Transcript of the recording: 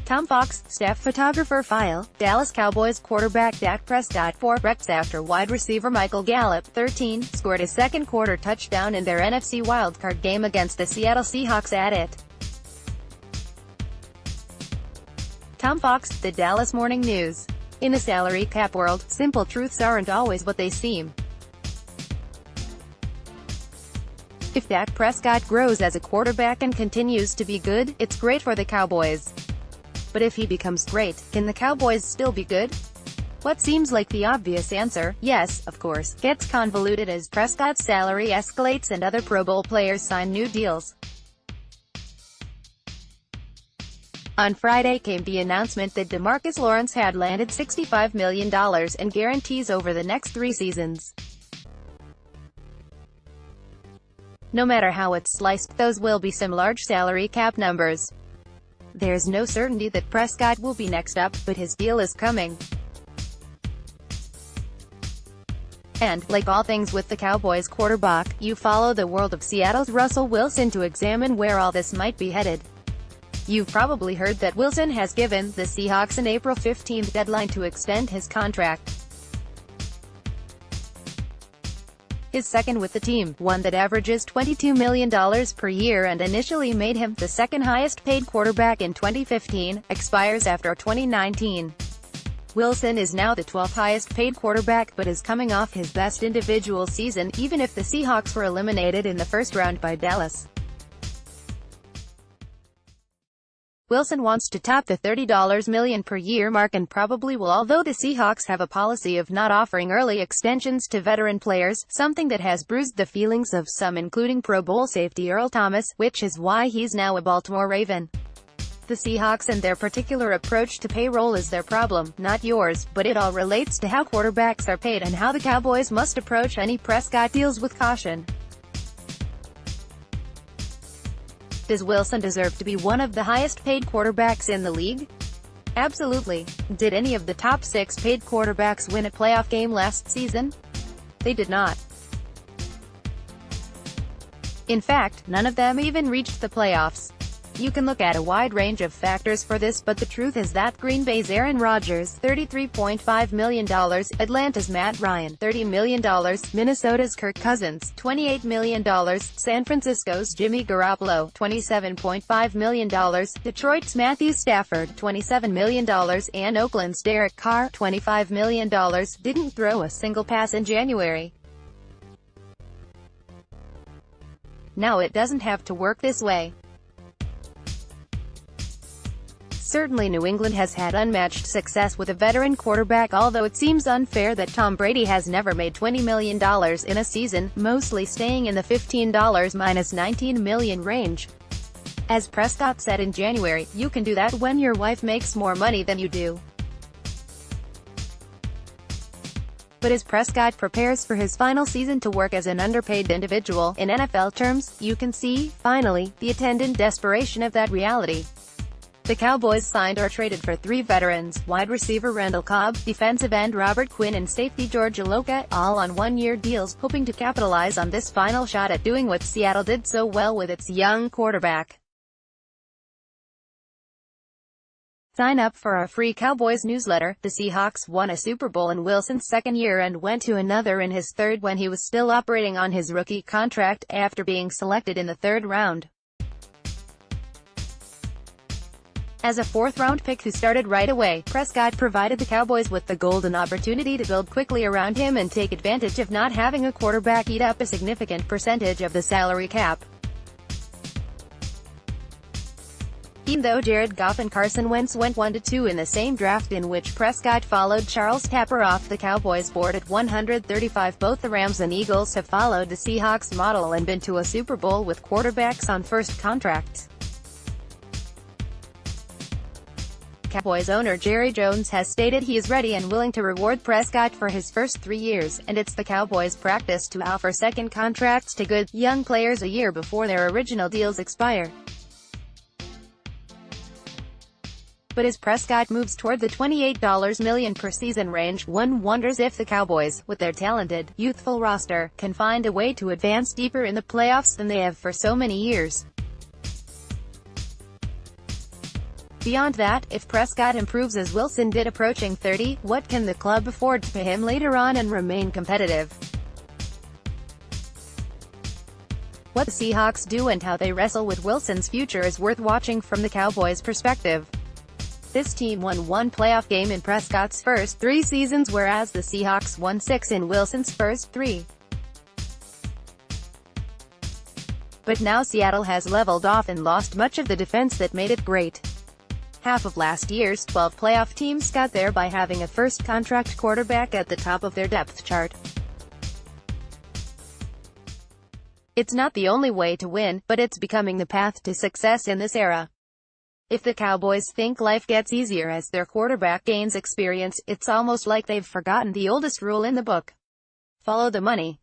Tom Fox, staff photographer file, Dallas Cowboys quarterback Dak Prescott 4 rects after wide receiver Michael Gallup, 13, scored a second quarter touchdown in their NFC Wild Card game against the Seattle Seahawks at it. Tom Fox, The Dallas Morning News. In a salary cap world, simple truths aren't always what they seem. If Dak Prescott grows as a quarterback and continues to be good, it's great for the Cowboys. But if he becomes great, can the Cowboys still be good? What seems like the obvious answer, yes, of course, gets convoluted as Prescott's salary escalates and other Pro Bowl players sign new deals. On Friday came the announcement that DeMarcus Lawrence had landed $65 million in guarantees over the next 3 seasons. No matter how it's sliced, those will be some large salary cap numbers. There's no certainty that Prescott will be next up, but his deal is coming. And, like all things with the Cowboys quarterback, you follow the world of Seattle's Russell Wilson to examine where all this might be headed. You've probably heard that Wilson has given the Seahawks an April 15th deadline to extend his contract. His second with the team, one that averages $22 million per year and initially made him the second highest paid quarterback in 2015, expires after 2019. Wilson is now the 12th highest paid quarterback but is coming off his best individual season, even if the Seahawks were eliminated in the first round by Dallas. Wilson wants to top the $30 million per year mark and probably will, although the Seahawks have a policy of not offering early extensions to veteran players, something that has bruised the feelings of some including Pro Bowl safety Earl Thomas, which is why he's now a Baltimore Raven. The Seahawks and their particular approach to payroll is their problem, not yours, but it all relates to how quarterbacks are paid and how the Cowboys must approach any Prescott deals with caution. Does Wilson deserve to be one of the highest paid quarterbacks in the league? Absolutely. Did any of the top 6 paid quarterbacks win a playoff game last season? They did not. In fact, none of them even reached the playoffs. You can look at a wide range of factors for this, but the truth is that Green Bay's Aaron Rodgers, $33.5 million, Atlanta's Matt Ryan, $30 million, Minnesota's Kirk Cousins, $28 million, San Francisco's Jimmy Garoppolo, $27.5 million, Detroit's Matthew Stafford, $27 million, and Oakland's Derek Carr, $25 million, didn't throw a single pass in January. Now it doesn't have to work this way. Certainly New England has had unmatched success with a veteran quarterback, although it seems unfair that Tom Brady has never made $20 million in a season, mostly staying in the $15–19 million range. As Prescott said in January, you can do that when your wife makes more money than you do. But as Prescott prepares for his final season to work as an underpaid individual, in NFL terms, you can see, finally, the attendant desperation of that reality. The Cowboys signed or traded for 3 veterans, wide receiver Randall Cobb, defensive end Robert Quinn and safety George Iloka, all on one-year deals, hoping to capitalize on this final shot at doing what Seattle did so well with its young quarterback. Sign up for our free Cowboys newsletter. The Seahawks won a Super Bowl in Wilson's second year and went to another in his third when he was still operating on his rookie contract, after being selected in the 3rd round. As a 4th-round pick who started right away, Prescott provided the Cowboys with the golden opportunity to build quickly around him and take advantage of not having a quarterback eat up a significant percentage of the salary cap. Even though Jared Goff and Carson Wentz went 1–2 in the same draft in which Prescott followed Charles Tapper off the Cowboys board at 135, both the Rams and Eagles have followed the Seahawks model and been to a Super Bowl with quarterbacks on first contracts. Cowboys owner Jerry Jones has stated he is ready and willing to reward Prescott for his first 3 years, and it's the Cowboys' practice to offer second contracts to good, young players a year before their original deals expire. But as Prescott moves toward the $28 million per season range, one wonders if the Cowboys, with their talented, youthful roster, can find a way to advance deeper in the playoffs than they have for so many years. Beyond that, if Prescott improves as Wilson did approaching 30, what can the club afford to pay him later on and remain competitive? What the Seahawks do and how they wrestle with Wilson's future is worth watching from the Cowboys' perspective. This team won one playoff game in Prescott's first 3 seasons, whereas the Seahawks won 6 in Wilson's first 3. But now Seattle has leveled off and lost much of the defense that made it great. Half of last year's 12 playoff teams got there by having a first-contract quarterback at the top of their depth chart. It's not the only way to win, but it's becoming the path to success in this era. If the Cowboys think life gets easier as their quarterback gains experience, it's almost like they've forgotten the oldest rule in the book. Follow the money.